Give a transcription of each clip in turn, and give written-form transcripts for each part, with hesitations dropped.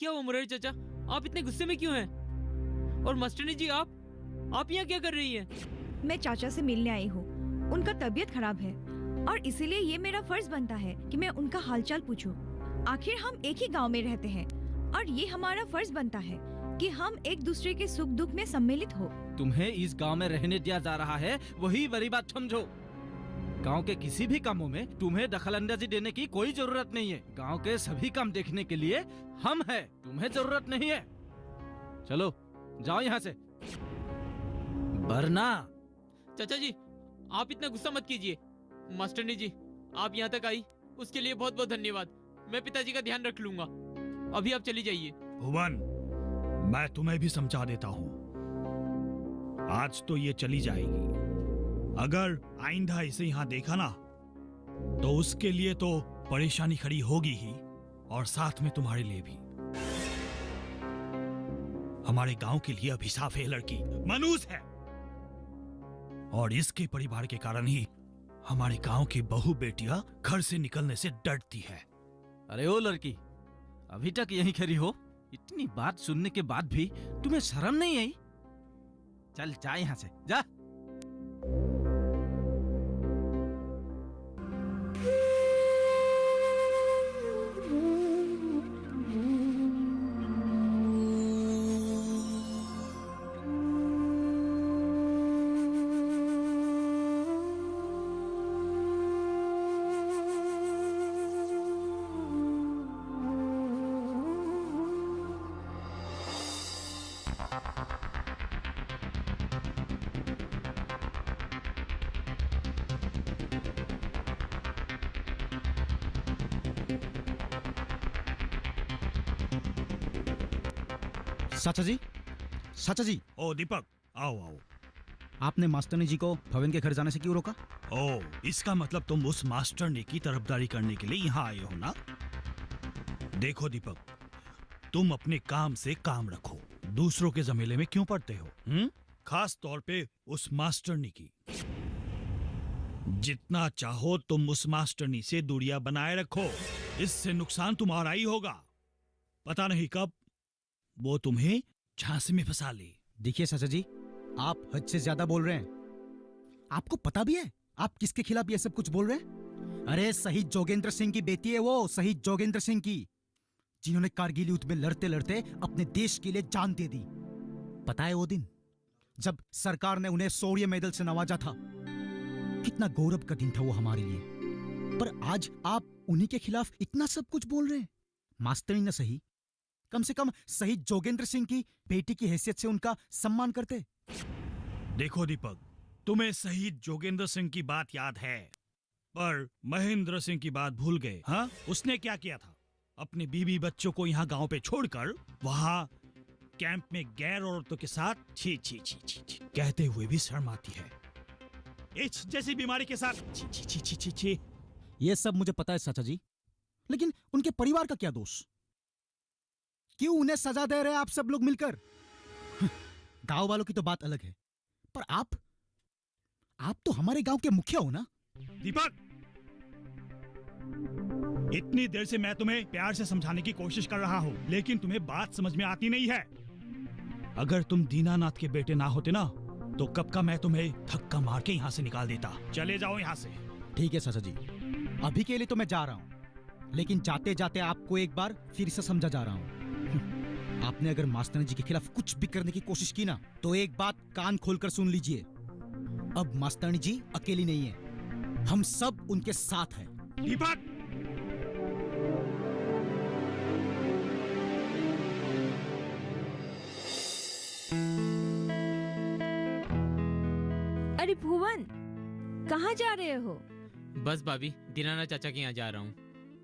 क्या हुआ मुरारी चाचा, आप इतने गुस्से में क्यों हैं? और मास्टरनी जी आप यहाँ क्या कर रही हैं? मैं चाचा से मिलने आई हूँ। उनका तबीयत खराब है और इसीलिए ये मेरा फर्ज बनता है कि मैं उनका हालचाल पूछूं। आखिर हम एक ही गांव में रहते हैं और ये हमारा फर्ज बनता है कि हम एक दूसरे के सुख दुख में सम्मिलित हो। तुम्हें इस गांव में रहने दिया जा रहा है, वही बड़ी बात समझो। गांव के किसी भी कामों में तुम्हें दखलंदाजी देने की कोई जरूरत नहीं है। गांव के सभी काम देखने के लिए हम हैं, तुम्हें जरूरत नहीं है। चलो जाओ यहाँ से, वरना। चाचा जी आप इतना गुस्सा मत कीजिए। मास्टरनी जी आप यहाँ तक आई उसके लिए बहुत बहुत धन्यवाद। मैं पिताजी का ध्यान रख लूंगा। अभी आप चली जाइए। भुवन, मैं तुम्हें भी समझा देता हूँ। आज तो ये चली जाएगी, अगर आइंदा इसे यहाँ देखा ना तो उसके लिए तो परेशानी खड़ी होगी ही, और साथ में तुम्हारे लिए भी। हमारे गांव के लिए अभिशाप है लड़की, मनूस है, और इसके परिवार के कारण ही हमारे गांव की बहू बेटियां घर से निकलने से डरती है। अरे ओ लड़की, अभी तक यहीं खड़ी हो? इतनी बात सुनने के बाद भी तुम्हें शर्म नहीं आई? चल जा यहाँ से, जा। चाचा जी, चाचा जी। ओ दीपक, आओ आओ। आपने मास्टरनी जी को भवन के घर जाने से क्यों रोका? ओ, इसका मतलब तुम उस मास्टरनी की तरफदारी करने के लिए यहाँ आए हो ना? देखो दीपक, तुम अपने काम से काम रखो, दूसरों के जमेले में क्यों पड़ते हो? खास तौर पे उस मास्टरनी की। जितना चाहो तुम उस मास्टरनी से दूरियां बनाए रखो, इससे नुकसान तुम्हारा ही होगा। पता नहीं कब वो तुम्हें झांसे में फंसा ले। देखिए चाचा जी, आप हद से ज्यादा बोल रहे हैं। आपको पता भी है आप किसके खिलाफ ये सब कुछ बोल रहे हैं? अरे शहीद जोगेंद्र सिंह की बेटी है वो, शहीद जोगेंद्र सिंह की, जिन्होंने कारगिल युद्ध में लड़ते लड़ते अपने देश के लिए जान दे दी। पता है वो दिन जब सरकार ने उन्हें शौर्य मेडल से नवाजा था? कितना गौरव का दिन था वो हमारे लिए। पर आज आप उन्हीं के खिलाफ इतना सब कुछ बोल रहे हैं। मास्टरनी न सही, कम से कम शहीद जोगेंद्र सिंह की बेटी की हैसियत से उनका सम्मान करते। देखो दीपक, तुम्हें शहीद जोगेंद्र सिंह की बात याद है, पर महेंद्र सिंह की बात भूल गए। हाँ, उसने क्या किया था? अपने बीवी बच्चों को यहाँ गांव पे छोड़कर वहाँ कैंप में गैर औरतों के साथ छी छी छी छी छी कहते हुए भी शर्म आती है। एच जैसी बीमारी के साथ छी छी छी छी छी छी। ये सब मुझे पता है चाचा जी, लेकिन उनके परिवार का क्या दोष? क्यों उन्हें सजा दे रहे हैं आप सब लोग मिलकर? गांव वालों की तो बात अलग है, पर आप तो हमारे गांव के मुखिया हो ना? दीपक, इतनी देर से मैं तुम्हें प्यार से समझाने की कोशिश कर रहा हूँ, लेकिन तुम्हें बात समझ में आती नहीं है। अगर तुम दीनानाथ के बेटे ना होते ना, तो कब का मैं तुम्हें धक्का मार के यहाँ से निकाल देता। चले जाओ यहाँ से। ठीक है चाचा जी, अभी के लिए तो मैं जा रहा हूँ, लेकिन जाते जाते आपको एक बार फिर से समझा जा रहा हूँ। आपने अगर मास्टरनी जी के खिलाफ कुछ भी करने की कोशिश की ना, तो एक बात कान खोलकर सुन लीजिए। अब मास्टरनी जी अकेली नहीं है, हम सब उनके साथ हैं। दीपक, अरे भुवन, कहाँ जा रहे हो? बस भाभी, दीनानाथ चाचा के यहाँ जा रहा हूँ।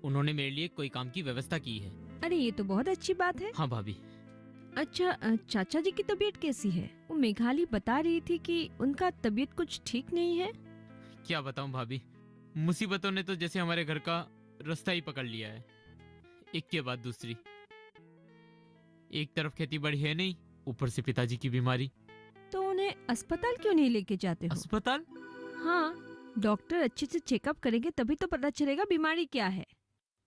उन्होंने मेरे लिए कोई काम की व्यवस्था की है। अरे ये तो बहुत अच्छी बात है। हाँ भाभी। अच्छा, चाचा जी की तबीयत कैसी है? वो मेघाली बता रही थी कि उनका तबीयत कुछ ठीक नहीं है। क्या बताऊं भाभी, मुसीबतों ने तो जैसे हमारे घर का रास्ता ही पकड़ लिया है, एक के बाद दूसरी। एक तरफ खेती बाड़ी है नहीं, ऊपर से पिताजी की बीमारी। तो उन्हें अस्पताल क्यों नहीं लेके जाते हो? अस्पताल? हाँ, डॉक्टर अच्छे से चेकअप करेंगे तभी तो पता चलेगा बीमारी क्या है।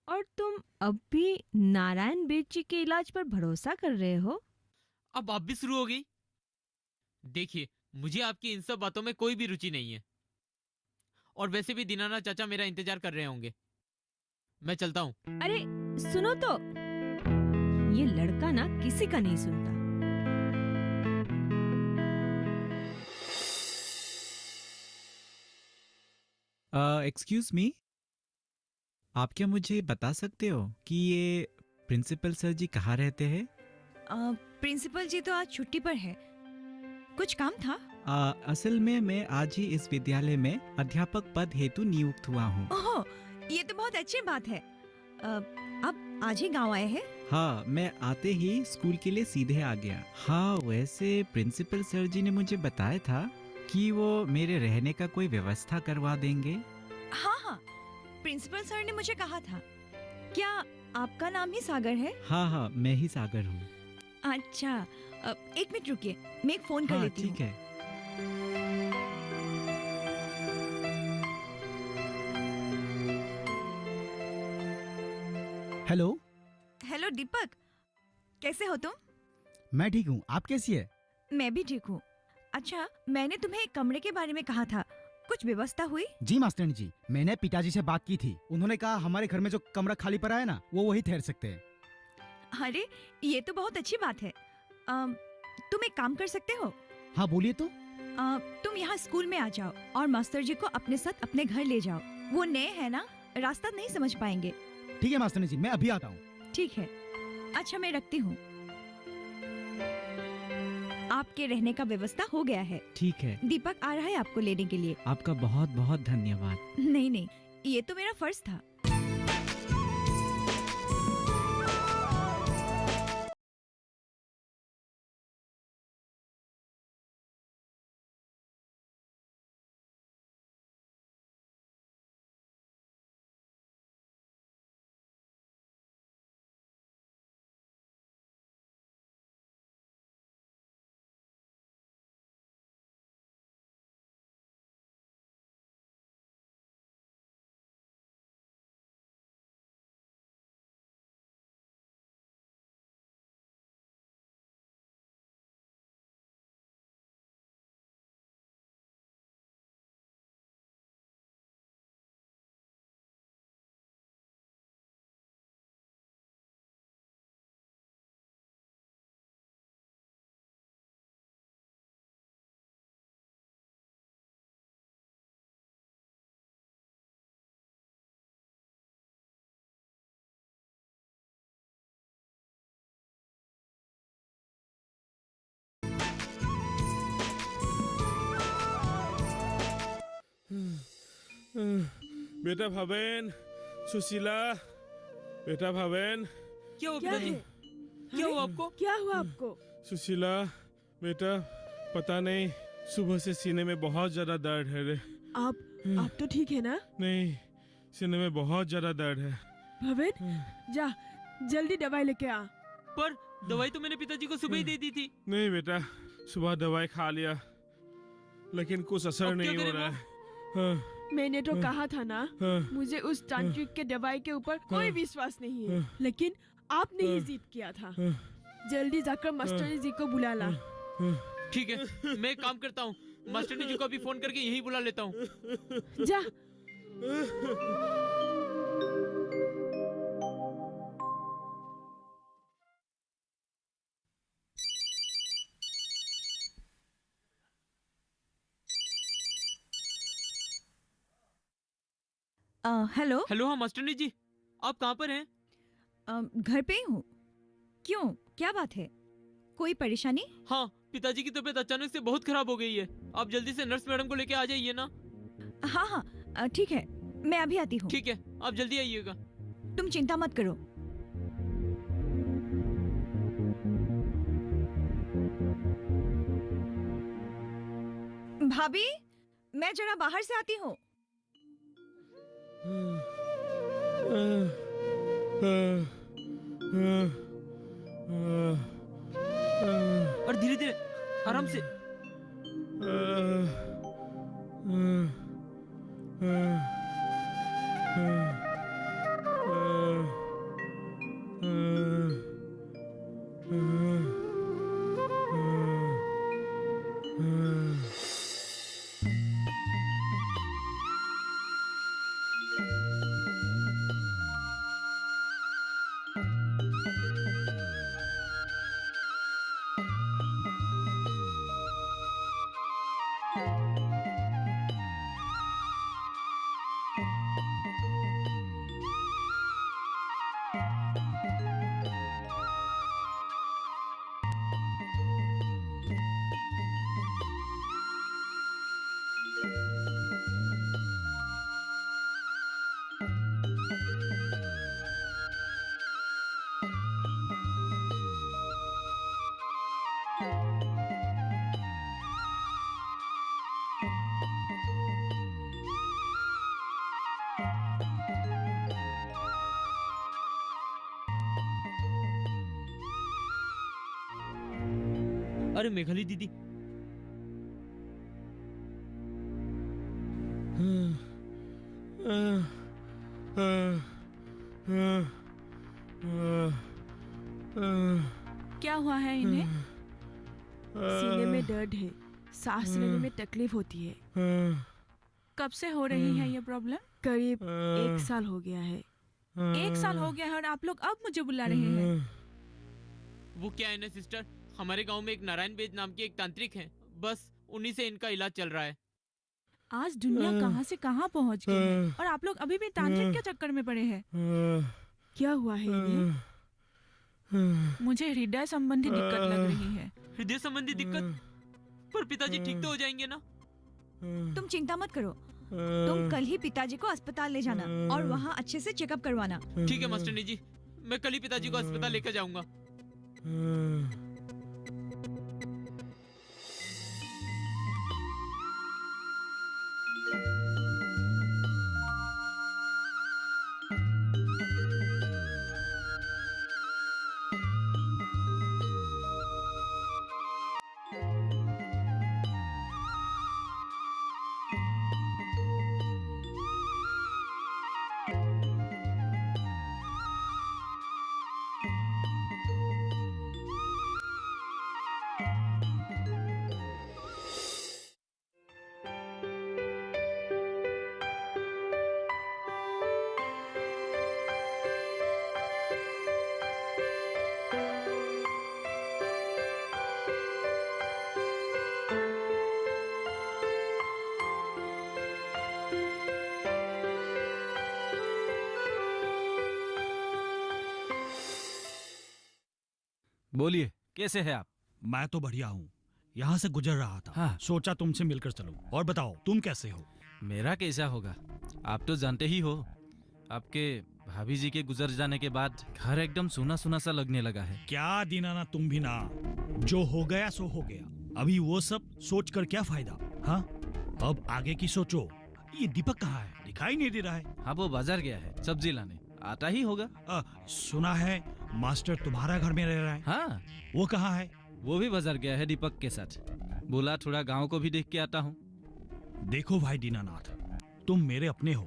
और तुम अब भी नारायण बेद जी के इलाज पर भरोसा कर रहे हो? अब आप भी शुरू हो गई। देखिए, मुझे आपकी इन सब बातों में कोई भी रुचि नहीं है, और वैसे भी दीनानाथ चाचा मेरा इंतजार कर रहे होंगे। मैं चलता हूँ। अरे सुनो तो, ये लड़का ना किसी का नहीं सुनता। एक्सक्यूज मी, आप क्या मुझे बता सकते हो कि ये प्रिंसिपल सर जी कहाँ रहते हैं? प्रिंसिपल जी तो आज छुट्टी पर है। कुछ काम था? असल में मैं आज ही इस विद्यालय में अध्यापक पद हेतु नियुक्त हुआ हूँ। ओह, ये तो बहुत अच्छी बात है। आप आज ही गांव आए हैं? हाँ, मैं आते ही स्कूल के लिए सीधे आ गया। हाँ, वैसे प्रिंसिपल सर जी ने मुझे बताया था कि वो मेरे रहने का कोई व्यवस्था करवा देंगे। हाँ हाँ, प्रिंसिपल सर ने मुझे कहा था। क्या आपका नाम ही सागर है? हाँ हाँ, मैं ही सागर हूँ। अच्छा, एक मिनट रुकिए, मैं एक फोन कर हाँ, लेती हूँ। ठीक है। हेलो। हेलो दीपक, कैसे हो तुम? मैं ठीक हूँ, आप कैसी है? मैं भी ठीक हूँ। अच्छा, मैंने तुम्हें एक कमरे के बारे में कहा था, कुछ व्यवस्था हुई? जी मास्टरनी जी, मैंने पिताजी से बात की थी। उन्होंने कहा हमारे घर में जो कमरा खाली पड़ा है ना, वो वही ठहर सकते हैं। अरे, ये तो बहुत अच्छी बात है। तुम एक काम कर सकते हो? हाँ बोलिए तो। तुम यहाँ स्कूल में आ जाओ और मास्टर जी को अपने साथ अपने घर ले जाओ। वो नए हैं ना, रास्ता नहीं समझ पाएंगे। ठीक है मास्टरनी जी, मैं अभी आता हूँ। ठीक है। अच्छा, मैं रखती हूँ। आपके रहने का व्यवस्था हो गया है। ठीक है, दीपक आ रहा है आपको लेने के लिए। आपका बहुत बहुत धन्यवाद। नहीं नहीं, ये तो मेरा फर्ज था। बेटा भावेन, सुशीला, बेटा भावेन, क्या हुआ क्या पिताजी? है? क्या हुआ आपको? क्या हुआ आपको? सुशीला, बेटा, पता नहीं, सुबह से सीने में बहुत ज्यादा दर्द है रे। आप तो ठीक है ना? नहीं, सीने में बहुत ज्यादा दर्द है। भवेन, जा जल्दी दवाई लेके आ। पर दवाई तो मैंने पिताजी को सुबह ही दे दी थी। नहीं बेटा, सुबह दवाई खा लिया, लेकिन कुछ असर अब क्या नहीं हो करें रहा वो? है। हाँ, मैंने तो कहा था ना, हाँ, मुझे उस तांत्रिक के दवाई के ऊपर कोई विश्वास नहीं है, लेकिन आपने ही जिद किया था। जल्दी जाकर मास्टर जी को बुला ला। ठीक है, मैं एक काम करता हूँ, मास्टर जी को अभी फोन करके यही बुला लेता हूँ। जा। हेलो। हेलो, हाँ मास्टर जी, आप कहाँ पर हैं? घर पे ही हूँ। क्यों, क्या बात है? कोई परेशानी? हाँ, पिताजी की तबीयत अचानक से बहुत खराब हो गई है। आप जल्दी से नर्स मैडम को लेके आ जाइए ना। हाँ हाँ, ठीक है, मैं अभी आती हूँ। ठीक है, आप जल्दी आइएगा। तुम चिंता मत करो। भाभी, मैं जरा बाहर से आती हूँ। और धीरे धीरे, आराम से। अरे मेघाली दीदी, क्या हुआ है इन्हें? सीने में दर्द है, सांस लेने में तकलीफ होती है। कब से हो रही है ये प्रॉब्लम? करीब 1 साल हो गया है। 1 साल हो गया है और आप लोग अब मुझे बुला रहे हैं? वो क्या है ना सिस्टर, हमारे गांव में एक नारायण वेद नाम के एक तांत्रिक हैं, बस उन्हीं से इनका इलाज चल रहा है। आज दुनिया कहाँ से कहाँ पहुँच गई है और आप लोग अभी भी तांत्रिक के चक्कर में पड़े हैं। क्या हुआ है इन्हें? मुझे हृदय संबंधी दिक्कत लग रही है। हृदय संबंधी दिक्कत? पर पिताजी ठीक तो हो जाएंगे ना? तुम चिंता मत करो, तुम कल ही पिताजी को अस्पताल ले जाना और वहाँ अच्छे से चेकअप करवाना। ठीक है मास्टरनी जी, मैं कल ही पिताजी को अस्पताल लेकर जाऊंगा। बोलिए, कैसे हैं आप? मैं तो बढ़िया हूँ, यहाँ से गुजर रहा था। हाँ। सोचा तुमसे मिलकर चलूं। और बताओ तुम कैसे हो? मेरा कैसा होगा, आप तो जानते ही हो। आपके भाभी जी के गुजर जाने के बाद घर एकदम सूना सूना सा लगने लगा है। क्या दीनाना, तुम भी ना। जो हो गया सो हो गया, अभी वो सब सोच कर क्या फायदा। हाँ, अब आगे की सोचो। ये दीपक कहाँ है? दिखाई नहीं दे रहा है। हाँ, वो बाजार गया है सब्जी लाने, आता ही होगा। सुना है मास्टर तुम्हारा घर में रह रहा है। हाँ, वो कहाँ है? वो भी बाजार गया है दीपक के साथ। बोला थोड़ा गांव को भी देख के आता हूँ। देखो भाई दीनानाथ, तुम मेरे अपने हो,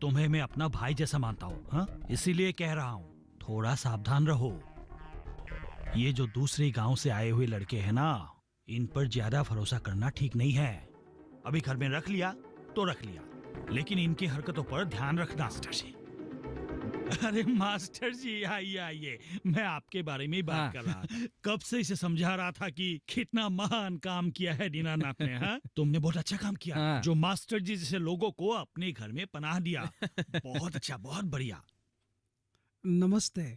तुम्हें मैं अपना भाई जैसा मानता हूँ। हाँ, इसीलिए कह रहा हूँ थोड़ा सावधान रहो। ये जो दूसरे गांव से आए हुए लड़के हैं ना, इन पर ज्यादा भरोसा करना ठीक नहीं है। अभी घर में रख लिया तो रख लिया, लेकिन इनकी हरकतों पर ध्यान रखना। मास्टर जी, अरे मास्टर जी आइए आइए, मैं आपके बारे में ही बात कर रहा था। कब से इसे समझा रहा था कि कितना महान काम किया है दीनानाथ ने। हाँ, तुमने बहुत अच्छा काम किया। हाँ। जो मास्टर जी जैसे लोगों को अपने घर में पनाह दिया। बहुत अच्छा, बहुत बढ़िया। नमस्ते।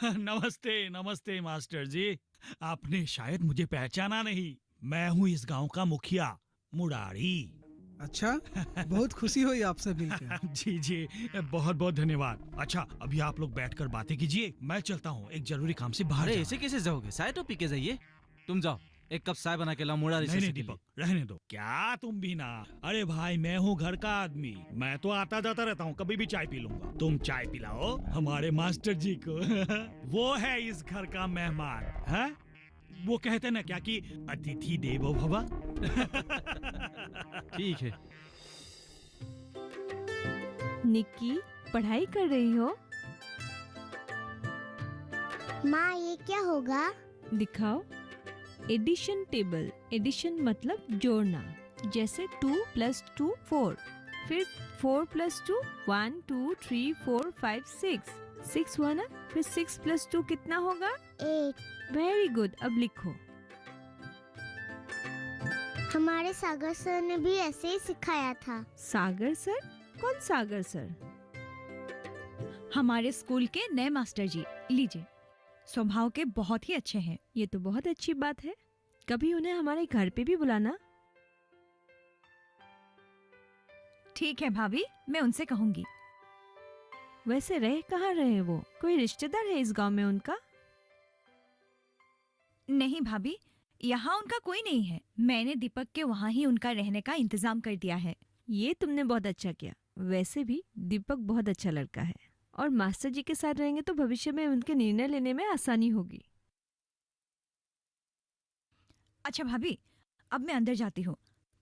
नमस्ते नमस्ते मास्टर जी, आपने शायद मुझे पहचाना नहीं। मैं हूँ इस गांव का मुखिया, मुरारी। अच्छा, बहुत खुशी हुई आपसे मिलकर। जी जी, बहुत बहुत धन्यवाद। अच्छा, अभी आप लोग बैठकर बातें कीजिए, मैं चलता हूँ, एक जरूरी काम से बाहर अरे जाना ऐसे है। कैसे जाओगे? चाय तो पी के जाइए। तुम जाओ, एक कप चाय बना के लाओ मुरारी नहीं से नहीं दीपक, रहने दो। क्या तुम भी ना? अरे भाई, मैं हूँ घर का आदमी, मैं तो आता जाता रहता हूँ, कभी भी चाय पी लूंगा। तुम चाय पिलाओ हमारे मास्टर जी को। वो है इस घर का मेहमान। है वो कहते ना क्या कि अतिथि देवो भव। ठीक है। निक्की, पढ़ाई कर रही हो? माँ, ये क्या होगा? दिखाओ। Addition table. एडिशन मतलब जोड़ना, जैसे 2 + 2 4, फिर 4 + 2 1 2 3 4 5 6 6 हुआ ना, फिर 6 + 2 कितना होगा? 8। वेरी गुड, अब लिखो। हमारे सागर सर ने भी ऐसे ही सिखाया था। सागर सर? कौन सागर सर? हमारे स्कूल के नए मास्टर जी। लीजिए, स्वभाव के बहुत ही अच्छे हैं। ये तो बहुत अच्छी बात है। कभी उन्हें हमारे घर पे भी बुलाना। ठीक है भाभी, मैं उनसे कहूंगी। वैसे रह कहाँ रहे वो? कोई रिश्तेदार है इस गांव में उनका? नहीं भाभी, यहाँ उनका कोई नहीं है। मैंने दीपक के वहाँ ही उनका रहने का इंतजाम कर दिया है। ये तुमने बहुत अच्छा किया। वैसे भी दीपक बहुत अच्छा लड़का है और मास्टर जी के साथ रहेंगे तो भविष्य में उनके निर्णय लेने में आसानी होगी। अच्छा भाभी, अब मैं अंदर जाती हूँ।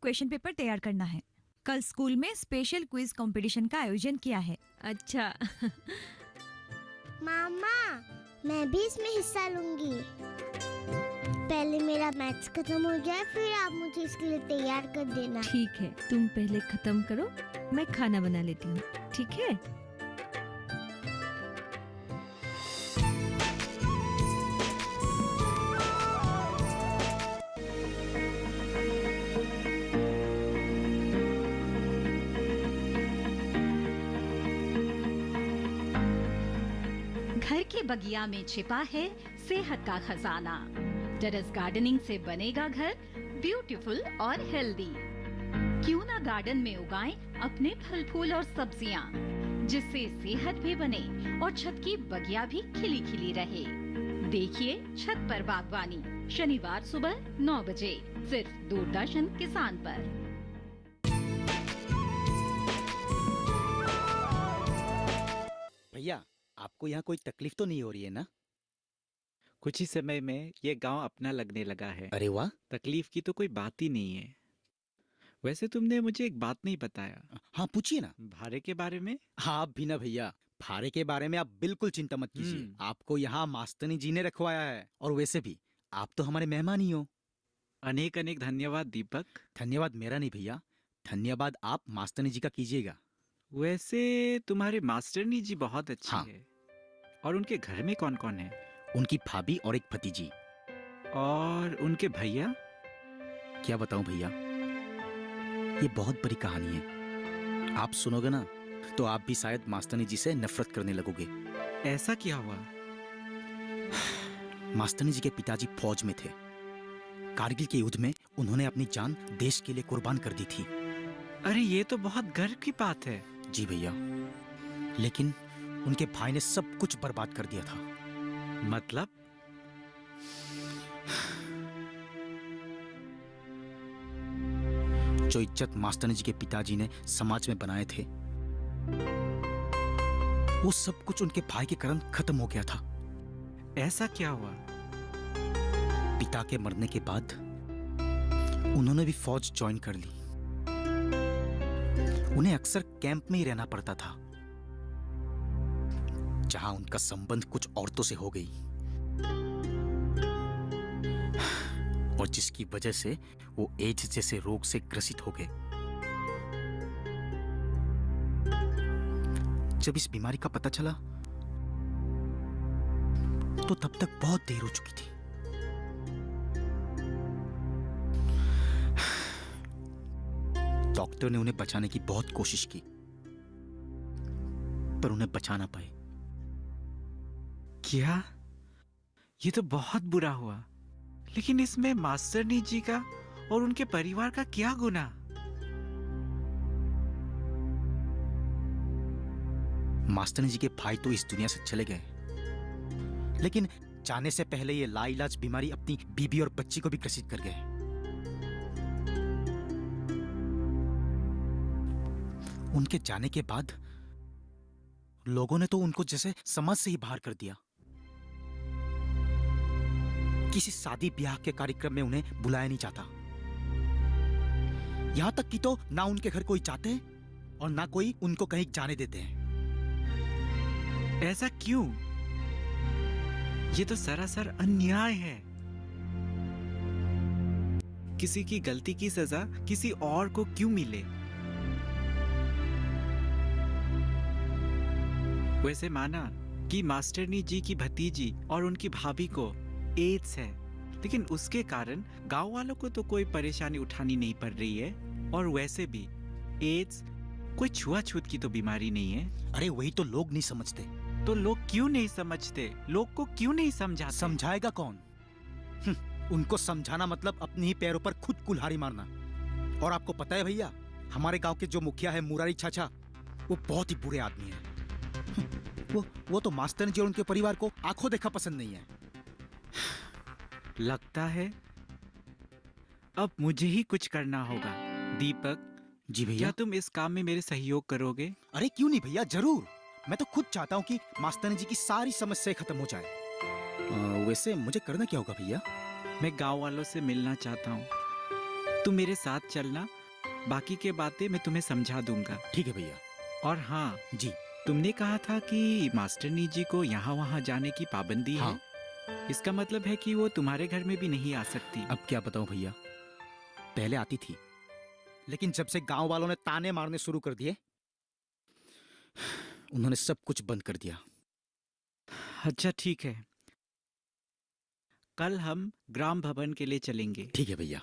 क्वेश्चन पेपर तैयार करना है। कल स्कूल में स्पेशल क्विज कंपटीशन का आयोजन किया है। अच्छा। मामा, मैं भी इसमें हिस्सा लूंगी। पहले मेरा मैथ्स खत्म हो जाए, फिर आप मुझे इसके लिए तैयार कर देना। ठीक है, तुम पहले खत्म करो, मैं खाना बना लेती हूँ। ठीक है? घर के बगिया में छिपा है सेहत का खजाना। टेरेस गार्डनिंग से बनेगा घर ब्यूटीफुल और हेल्दी। क्यों ना गार्डन में उगाएं अपने फल फूल और सब्जियां, जिससे सेहत भी बने और छत की बगिया भी खिली खिली रहे। देखिए छत पर बागवानी, शनिवार सुबह 9 बजे सिर्फ दूरदर्शन किसान पर। भैया, आपको यहाँ कोई तकलीफ तो नहीं हो रही है ना? कुछ ही समय में ये गांव अपना लगने लगा है। अरे वाह! तकलीफ की तो कोई बात ही नहीं है। वैसे तुमने मुझे एक बात नहीं बताया। हाँ, पूछिए ना। भाड़े के बारे में? हाँ, आप भी ना भैया, भाड़े के बारे में आप बिल्कुल चिंता मत कीजिए। आपको यहाँ मास्टरनी जी ने रखवाया है, और वैसे भी आप तो हमारे मेहमान ही हो। अनेक अनेक धन्यवाद दीपक। धन्यवाद मेरा नहीं भैया, धन्यवाद आप मास्टरनी जी का कीजिएगा। वैसे तुम्हारे मास्टरनी जी बहुत अच्छी है। और उनके घर में कौन कौन है? उनकी भाभी और एक भतीजी। और उनके भैया? क्या बताऊं भैया, ये बहुत बड़ी कहानी है। आप सुनोगे ना तो आप भी शायद मास्टरनी जी से नफरत करने लगोगे। ऐसा क्या हुआ? मास्टरनी जी के पिताजी फौज में थे। कारगिल के युद्ध में उन्होंने अपनी जान देश के लिए कुर्बान कर दी थी। अरे ये तो बहुत गर्व की बात है। जी भैया, लेकिन उनके भाई ने सब कुछ बर्बाद कर दिया था। मतलब? जो इज्जत मास्टरनी जी के पिताजी ने समाज में बनाए थे, वो सब कुछ उनके भाई के कारण खत्म हो गया था। ऐसा क्या हुआ? पिता के मरने के बाद उन्होंने भी फौज ज्वाइन कर ली। उन्हें अक्सर कैंप में ही रहना पड़ता था, जहां उनका संबंध कुछ औरतों से हो गई, और जिसकी वजह से वो एड्स जैसे रोग से ग्रसित हो गए। जब इस बीमारी का पता चला तो तब तक बहुत देर हो चुकी थी। डॉक्टर ने उन्हें बचाने की बहुत कोशिश की, पर उन्हें बचा ना पाए। क्या? ये तो बहुत बुरा हुआ। लेकिन इसमें मास्टरनी जी का और उनके परिवार का क्या गुनाह? मास्टरनी जी के भाई तो इस दुनिया से चले गए, लेकिन जाने से पहले ये लाइलाज बीमारी अपनी बीबी और बच्ची को भी ग्रसित कर गए। उनके जाने के बाद लोगों ने तो उनको जैसे समाज से ही बाहर कर दिया। किसी शादी ब्याह के कार्यक्रम में उन्हें बुलाया नहीं जाता। यहां तक कि तो ना उनके घर कोई जाते हैं और ना कोई उनको कहीं जाने देते हैं। ऐसा क्यों? ये तो सरासर अन्याय है। किसी की गलती की सजा किसी और को क्यों मिले? वैसे माना कि मास्टरनी जी की भतीजी और उनकी भाभी को एड्स है, लेकिन उसके कारण गांव वालों को तो कोई परेशानी उठानी नहीं पड़ रही है। और वैसे भी एड्स कोई छुआछूत की तो बीमारी नहीं है। अरे वही तो लोग नहीं समझते। तो लोग क्यों नहीं समझते? लोग को क्यों नहीं समझाते? समझाएगा कौन? उनको समझाना मतलब अपने ही पैरों पर खुद कुल्हाड़ी मारना। और आपको पता है भैया, हमारे गांव के जो मुखिया है मुरारी चाचा, वो बहुत ही बुरे आदमी हैं। वो तो मास्टर जी और उनके परिवार को आंखों देखा पसंद नहीं है। लगता है अब मुझे ही कुछ करना होगा। दीपक जी भैया। क्या तुम इस काम में मेरे सहयोग करोगे? अरे क्यों नहीं भैया, जरूर। मैं तो खुद चाहता हूँ कि मास्टर जी की सारी समस्याएं खत्म हो जाए। वैसे मुझे करना क्या होगा भैया? मैं गांव वालों से मिलना चाहता हूँ। तुम मेरे साथ चलना, बाकी के बातें मैं तुम्हें समझा दूंगा। ठीक है भैया। और हाँ जी, तुमने कहा था कि मास्टरनी जी को यहाँ वहाँ जाने की पाबंदी हाँ। है। इसका मतलब है कि वो तुम्हारे घर में भी नहीं आ सकती। अब क्या बताऊं भैया, पहले आती थी, लेकिन जब से गांव वालों ने ताने मारने शुरू कर दिए, उन्होंने सब कुछ बंद कर दिया। अच्छा ठीक है, कल हम ग्राम भवन के लिए चलेंगे। ठीक है भैया।